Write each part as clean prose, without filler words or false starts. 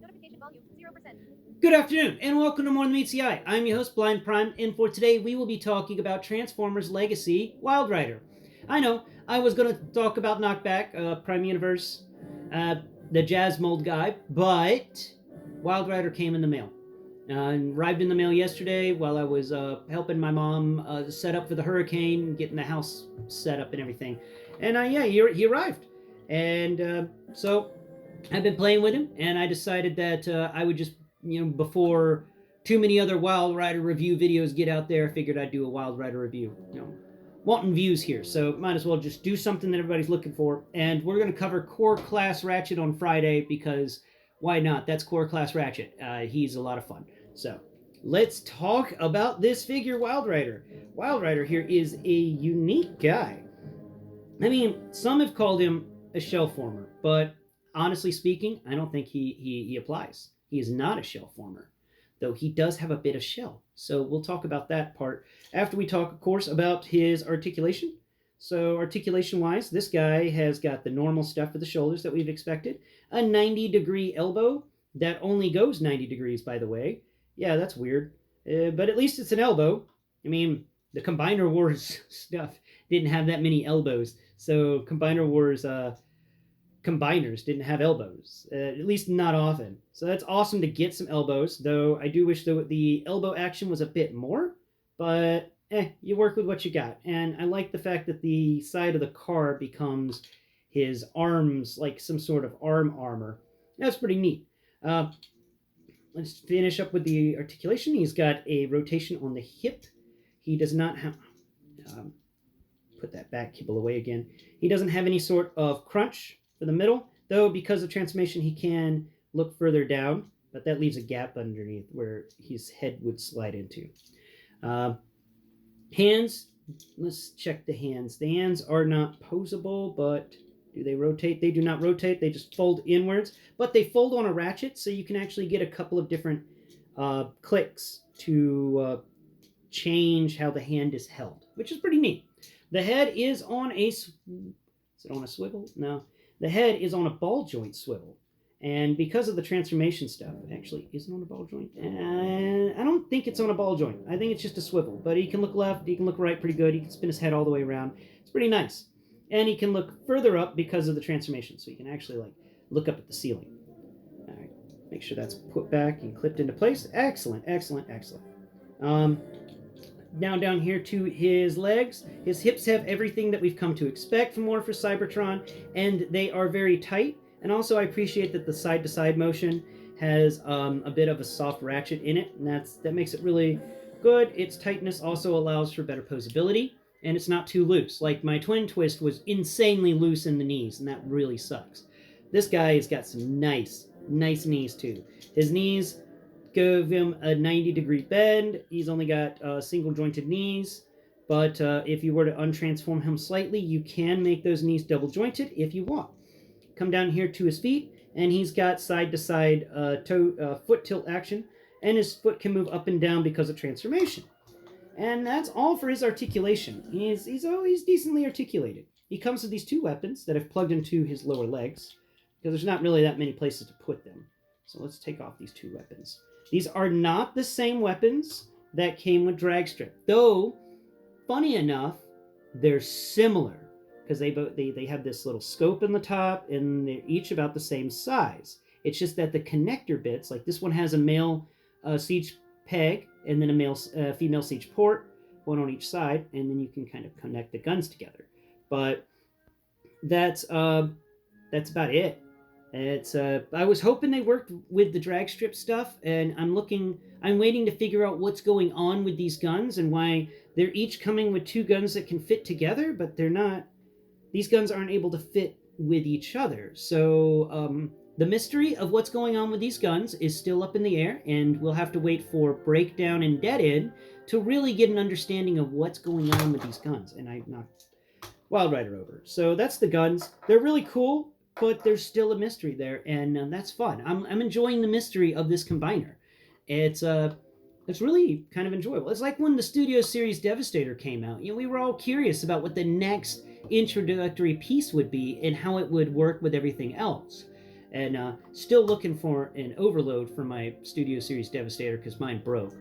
Notification volume 0%. Good afternoon, and welcome to More Than Meets the Eye. I'm your host, Blind Prime, and for today we will be talking about Transformers Legacy Wyld Rider. I know, I was going to talk about Knockback, Prime Universe, the Jazz Mold guy, but Wyld Rider came in the mail. Arrived in the mail yesterday while I was helping my mom set up for the hurricane, getting the house set up and everything. And yeah, he arrived. And so I've been playing with him, and I decided that I would just, before too many other Wyld Rider review videos get out there, I figured I'd do a Wyld Rider review. Wanting views here, so might as well just do something that everybody's looking for. And we're going to cover Core Class Ratchet on Friday because why not? That's Core Class Ratchet. He's a lot of fun. So let's talk about this figure, Wyld Rider. Wyld Rider here is a unique guy. I mean, some have called him a shell former, but honestly speaking, I don't think he applies. He is not a shell former, though he does have a bit of shell. So we'll talk about that part after we talk, of course, about his articulation. So articulation-wise, this guy has got the normal stuff for the shoulders that we've expected. A 90-degree elbow that only goes 90 degrees, by the way. Yeah, that's weird. But at least it's an elbow. I mean, the Combiner Wars stuff didn't have that many elbows. So Combiner Wars combiners didn't have elbows, at least not often. So that's awesome to get some elbows, though I do wish the elbow action was a bit more, but you work with what you got. And I like the fact that the side of the car becomes his arms, like some sort of arm armor. That's pretty neat. Let's finish up with the articulation. He's got a rotation on the hip. He does not have... put that back kibble away again. He doesn't have any sort of crunch for the middle, though because of transformation he can look further down, but that leaves a gap underneath where his head would slide into. Hands, let's check the hands. The hands are not posable, but do they rotate? They do not rotate, they just fold inwards, but they fold on a ratchet, so you can actually get a couple of different clicks to change how the hand is held, which is pretty neat. The head is on a... Is it on a swivel? No. The head is on a ball joint swivel. And because of the transformation stuff, actually, is it on a ball joint? I don't think it's on a ball joint. I think it's just a swivel. But he can look left, he can look right pretty good. He can spin his head all the way around. It's pretty nice. And he can look further up because of the transformation. So he can actually look up at the ceiling. All right. Make sure that's put back and clipped into place. Excellent, excellent, excellent. Now down here to his legs. His hips have everything that we've come to expect from Morpher Cybertron, and they are very tight. And also I appreciate that the side-to-side motion has a bit of a soft ratchet in it, and that makes it really good. Its tightness also allows for better posability, and it's not too loose. Like my Twin Twist was insanely loose in the knees, and that really sucks. This guy has got some nice knees too. His knees give him a 90-degree bend. He's only got single jointed knees, but if you were to untransform him slightly, you can make those knees double jointed if you want. Come down here to his feet, and he's got side to side foot tilt action, and his foot can move up and down because of transformation. And that's all for his articulation. He's always decently articulated. He comes with these two weapons that I've plugged into his lower legs, because there's not really that many places to put them. So let's take off these two weapons. These are not the same weapons that came with Dragstrip, though, funny enough, they're similar because they have this little scope in the top, and they're each about the same size. It's just that the connector bits, like this one has a male siege peg and then a female siege port, one on each side, and then you can kind of connect the guns together. But that's about it. It's I was hoping they worked with the drag strip stuff, and I'm waiting to figure out what's going on with these guns and why they're each coming with two guns that can fit together, but they're not. These guns aren't able to fit with each other. So the mystery of what's going on with these guns is still up in the air, and we'll have to wait for Breakdown and Dead End to really get an understanding of what's going on with these guns. And I knocked Wyld Rider over. So that's the guns. They're really cool, but there's still a mystery there, and that's fun. I'm enjoying the mystery of this combiner. It's really kind of enjoyable. It's like when the Studio Series Devastator came out. We were all curious about what the next introductory piece would be and how it would work with everything else. and still looking for an overload for my Studio Series Devastator because mine broke.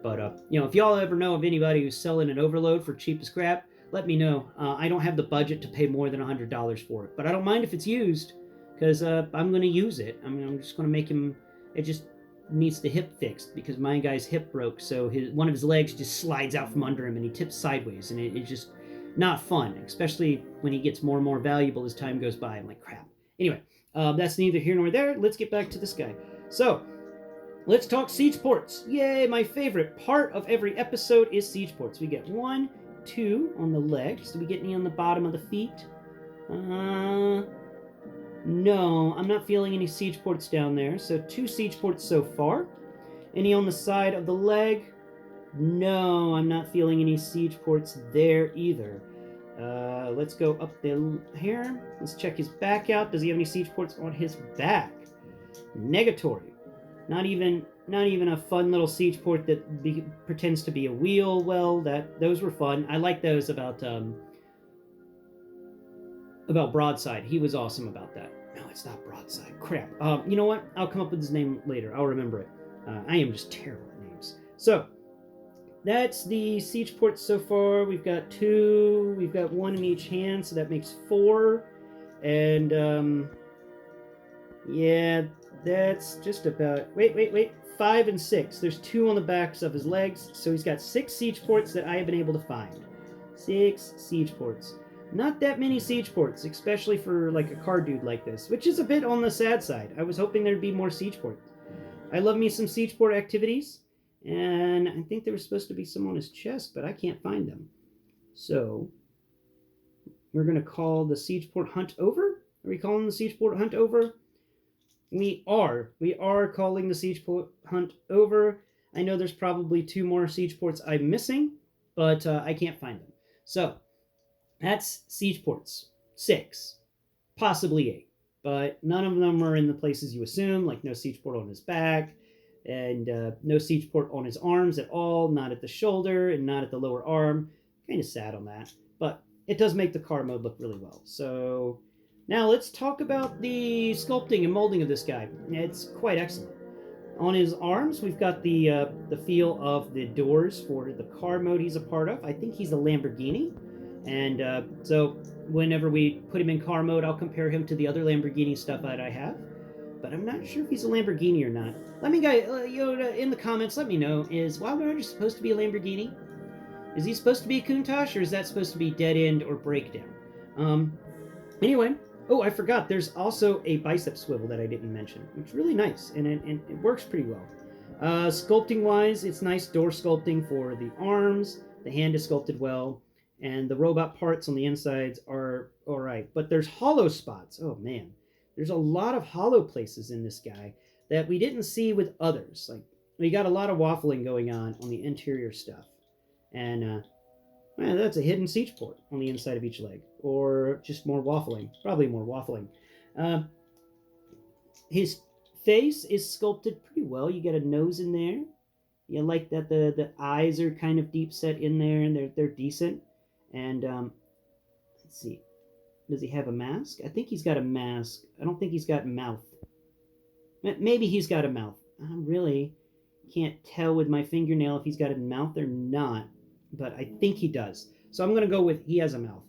But if y'all ever know of anybody who's selling an overload for cheap as crap, let me know. I don't have the budget to pay more than $100 for it, but I don't mind if it's used because I'm going to use it. I mean, I'm just going to make him. It just needs the hip fixed because my guy's hip broke, so one of his legs just slides out from under him and he tips sideways, and it's just not fun, especially when he gets more and more valuable as time goes by. I'm like, crap. Anyway, that's neither here nor there. Let's get back to this guy. So, let's talk siege ports. Yay, my favorite part of every episode is siege ports. We get 1, 2 on the legs. Do we get any on the bottom of the feet? No, I'm not feeling any siege ports down there. So 2 siege ports so far. Any on the side of the leg? No, I'm not feeling any siege ports there either. Let's go up here. Let's check his back out. Does he have any siege ports on his back? Negatory. Not even a fun little siege port that pretends to be a wheel. Well, those were fun. I like those about Broadside. He was awesome about that. No, it's not Broadside. Crap. You know what? I'll come up with his name later. I'll remember it. I am just terrible at names. So, that's the siege ports so far. We've got 2. We've got 1 in each hand, so that makes 4. And, yeah, that's just about... Wait. 5 and 6. There's 2 on the backs of his legs, so he's got 6 siege ports that I have been able to find. 6 siege ports. Not that many siege ports, especially for like a car dude like this, which is a bit on the sad side. I was hoping there'd be more siege ports. I love me some siege port activities, and I think there was supposed to be some on his chest, but I can't find them. So, we're going to call the siege port hunt over? Are we calling the siege port hunt over? We are. We are calling the siege port hunt over. I know there's probably 2 more siege ports I'm missing, but I can't find them. So, that's siege ports. 6. Possibly 8. But none of them are in the places you assume, like no siege port on his back, and no siege port on his arms at all, not at the shoulder, and not at the lower arm. Kind of sad on that. But it does make the car mode look really well. So, now let's talk about the sculpting and molding of this guy. It's quite excellent. On his arms, we've got the feel of the doors for the car mode he's a part of. I think he's a Lamborghini. And so whenever we put him in car mode, I'll compare him to the other Lamborghini stuff that I have. But I'm not sure if he's a Lamborghini or not. Let me, guys, in the comments, let me know, is Wyld Rider supposed to be a Lamborghini? Is he supposed to be a Countach, or is that supposed to be Dead End or Breakdown? Anyway, oh, I forgot, there's also a Bicep Swivel that I didn't mention, which is really nice, and it works pretty well. Sculpting-wise, it's nice door sculpting for the arms. The hand is sculpted well. And the robot parts on the insides are alright. But there's hollow spots. Oh, man. There's a lot of hollow places in this guy that we didn't see with others. Like, we got a lot of waffling going on the interior stuff. And, well, that's a hidden siege port on the inside of each leg. Or just more waffling. Probably more waffling. His face is sculpted pretty well. You get a nose in there. You like that the eyes are kind of deep set in there, and they're decent. And, let's see. Does he have a mask? I think he's got a mask. I don't think he's got mouth. Maybe he's got a mouth. I really can't tell with my fingernail if he's got a mouth or not. But I think he does. So I'm going to go with he has a mouth.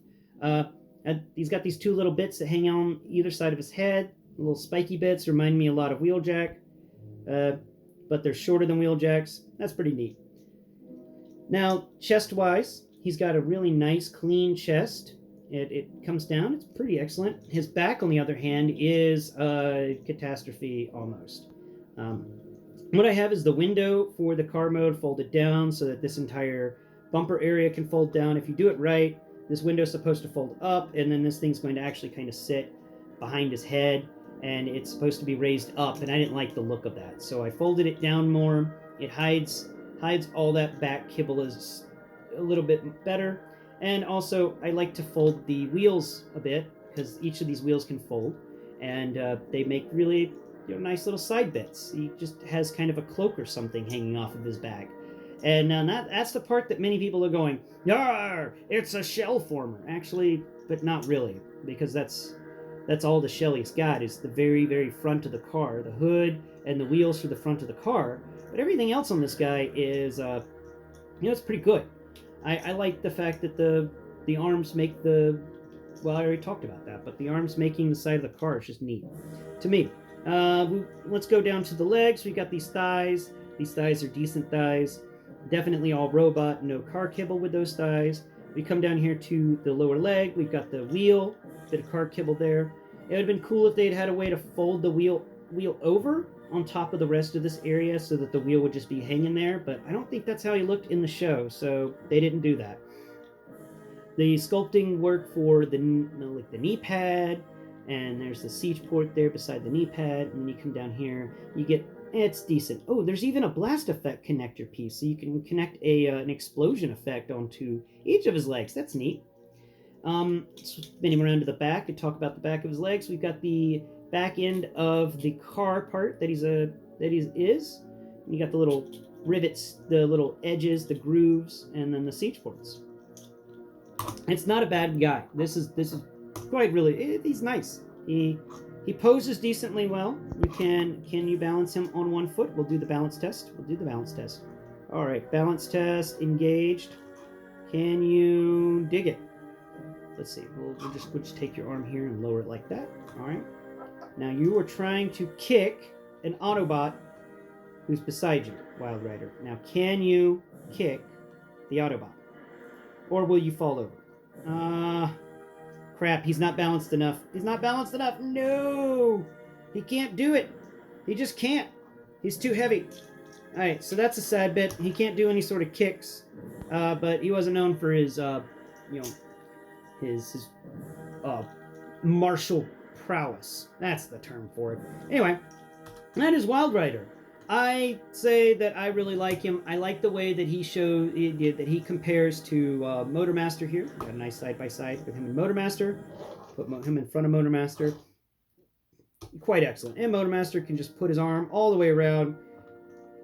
He's got these 2 little bits that hang on either side of his head. Little spiky bits. Remind me a lot of Wheeljack. But they're shorter than Wheeljacks. That's pretty neat. Now, chest-wise, he's got a really nice, clean chest. It comes down. It's pretty excellent. His back, on the other hand, is a catastrophe almost. What I have is the window for the car mode folded down so that this entire bumper area can fold down. If you do it right, this window is supposed to fold up, and then this thing's going to actually kind of sit behind his head, and it's supposed to be raised up, and I didn't like the look of that. So I folded it down more. It hides all that back kibble is a little bit better. And also, I like to fold the wheels a bit, because each of these wheels can fold, and they make really nice little side bits. He just has kind of a cloak or something hanging off of his back. And that's the part that many people are going, "Yarr, it's a shell former." Actually, but not really, because that's that's all the shell he's got is the very, very front of the car, the hood and the wheels for the front of the car. But everything else on this guy is, it's pretty good. I like the fact that the arms make the, well, I already talked about that, but the arms making the side of the car is just neat to me. Let's go down to the legs. We got these thighs. These thighs are decent thighs. Definitely all robot, no car kibble with those thighs. We come down here to the lower leg. We've got the wheel, bit of car kibble there. It would have been cool if they'd had a way to fold the wheel over on top of the rest of this area so that the wheel would just be hanging there, but I don't think that's how he looked in the show, so they didn't do that. The sculpting work for the knee pad, and there's the siege port there beside the knee pad, and then you come down here, you get, it's decent. Oh, there's even a blast effect connector piece, so you can connect an explosion effect onto each of his legs. That's neat. Spin him around to the back and talk about the back of his legs. We've got the back end of the car part that is. You got the little rivets, the little edges, the grooves, and then the siege ports. It's not a bad guy. This is quite really. He's nice. He poses decently well. Can you balance him on one foot? We'll do the balance test. All right, balance test engaged. Can you dig it? Let's see. We'll just take your arm here and lower it like that. All right. Now you are trying to kick an Autobot who's beside you, Wyld Rider. Now, can you kick the Autobot? Or will you fall over? Crap, he's not balanced enough. No! He can't do it. He just can't. He's too heavy. Alright, so that's a sad bit. He can't do any sort of kicks. But he wasn't known for his, his martial prowess. That's the term for it. Anyway, that is Wyld Rider. I say that I really like him. I like the way that he compares to Motormaster here. Got a nice side-by-side with him and Motormaster. Put him in front of Motormaster. Quite excellent. And Motormaster can just put his arm all the way around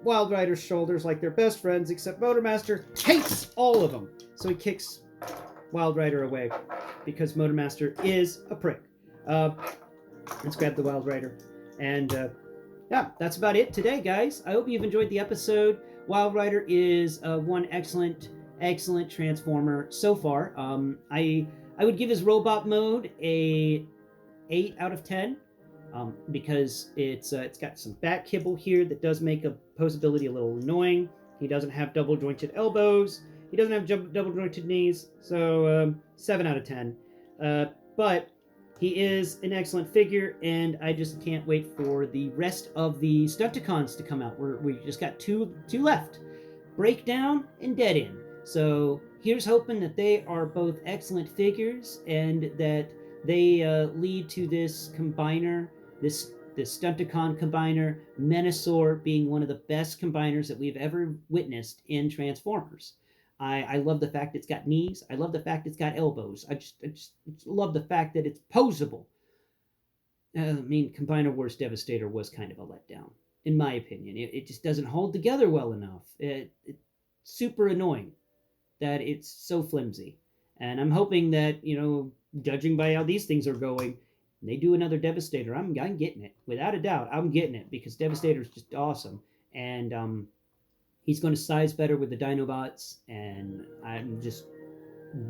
Wyld Rider's shoulders like they're best friends, except Motormaster hates all of them. So he kicks Wyld Rider away because Motormaster is a prick. Let's grab the Wyld Rider. And yeah, that's about it today, guys. I hope you've enjoyed the episode. Wyld Rider is one excellent Transformer so far. I would give his robot mode a 8 out of 10 because it's got some back kibble here that does make posability a little annoying. He doesn't have double jointed elbows. He doesn't have double jointed knees. So 7 out of 10. But he is an excellent figure, and I just can't wait for the rest of the Stuntacons to come out. We just got two left, Breakdown and Dead End. So here's hoping that they are both excellent figures and that they lead to this combiner, this Stuntacon combiner, Menasor being one of the best combiners that we've ever witnessed in Transformers. I love the fact it's got knees. I love the fact it's got elbows. I just love the fact that it's posable. Combiner Wars Devastator was kind of a letdown, in my opinion. It just doesn't hold together well enough. It's super annoying that it's so flimsy. And I'm hoping that, judging by how these things are going, they do another Devastator. I'm getting it. Without a doubt, I'm getting it because Devastator is just awesome. And he's going to size better with the Dinobots, and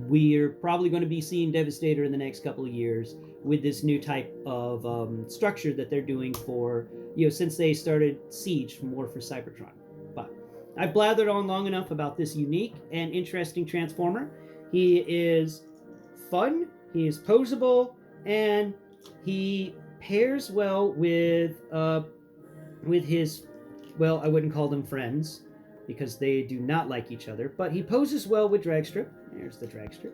we're probably going to be seeing Devastator in the next couple of years with this new type of structure that they're doing for, since they started Siege from War for Cybertron. But I've blathered on long enough about this unique and interesting Transformer. He is fun, he is posable, and he pairs well with his, well, I wouldn't call them friends, because they do not like each other, but he poses well with Dragstrip. There's the Dragstrip.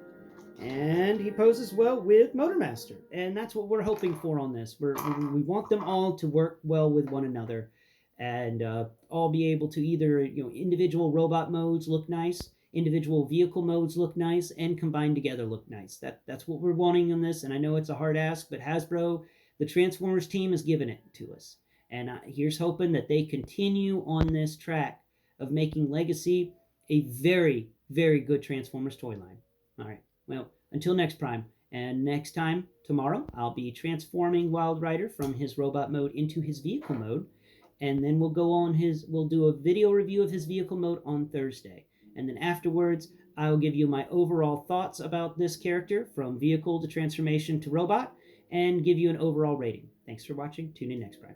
And he poses well with Motormaster. And that's what we're hoping for on this. We want them all to work well with one another and all be able to either, individual robot modes look nice, individual vehicle modes look nice, and combined together look nice. That's what we're wanting on this, and I know it's a hard ask, but Hasbro, the Transformers team, has given it to us. And here's hoping that they continue on this track of making Legacy a very, very good Transformers toy line. All right. Well, until next Prime, And next time, tomorrow, I'll be transforming Wyld Rider from his robot mode into his vehicle mode. And then we'll do a video review of his vehicle mode on Thursday. And then afterwards, I'll give you my overall thoughts about this character from vehicle to transformation to robot and give you an overall rating. Thanks for watching. Tune in next time.